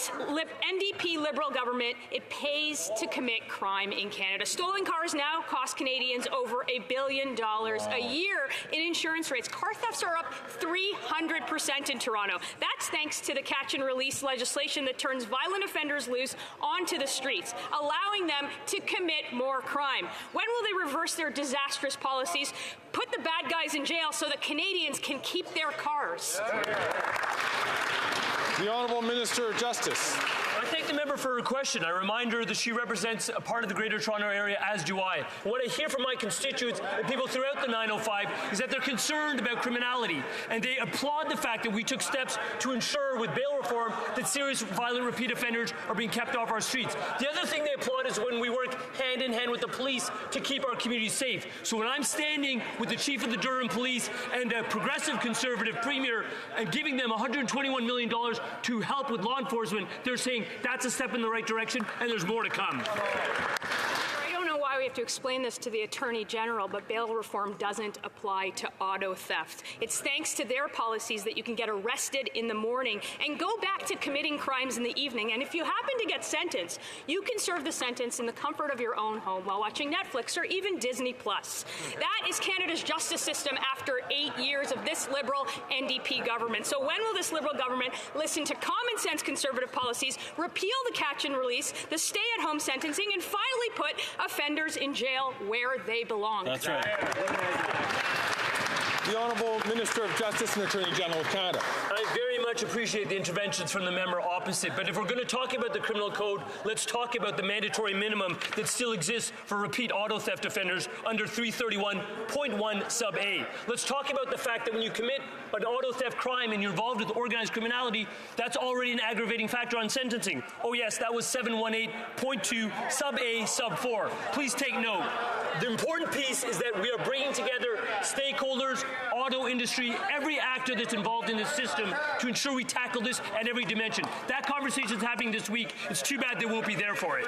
this NDP Liberal government, it pays to commit crime in Canada. Stolen cars now cost Canadians over $1 billion a year in insurance rates. Car thefts are up 300% in Toronto. That's thanks to the catch and release legislation that turns violent offenders loose onto the streets, allowing them to commit more crime. When will they reverse their disastrous policies, put the bad guys in jail so that Canadians can keep their cars? The Honourable Minister of Justice. I thank the member for her question. I remind her that she represents a part of the Greater Toronto Area, as do I. What I hear from my constituents and people throughout the 905 is that they're concerned about criminality, and they applaud the fact that we took steps to ensure with bail reform that serious violent repeat offenders are being kept off our streets. The other thing they applaud is when we work hand in hand with the police to keep our communities safe. So when I'm standing with the Chief of the Durham Police and a progressive Conservative Premier and giving them $121 million to help with law enforcement, they're saying that's a step in the right direction, and there's more to come. I don't know why we have to explain this to the Attorney General, but bail reform doesn't apply to auto theft. It's thanks to their policies that you can get arrested in the morning and go back to committing crimes in the evening. And if you happen to get sentenced, you can serve the sentence in the comfort of your own home while watching Netflix or even Disney+. That is Canada's justice system after 8 years of this Liberal NDP government. So when will this Liberal government listen to common sense Conservative policies, repeal the catch and release, the stay-at-home sentencing, and finally put offenders in jail where they belong? That's right. The Honourable Minister of Justice and Attorney General of Canada. I very much appreciate the interventions from the member opposite, but if we're going to talk about the criminal code, let's talk about the mandatory minimum that still exists for repeat auto theft offenders under 331.1 sub A. Let's talk about the fact that when you commit an auto theft crime and you're involved with organized criminality, that's already an aggravating factor on sentencing. Oh yes, that was 718.2 sub A sub 4. Please take note. The important piece is that we are bringing together stakeholders, auto industry, every actor that's involved in this system to ensure we tackle this at every dimension. That conversation is happening this week. It's too bad they won't be there for it.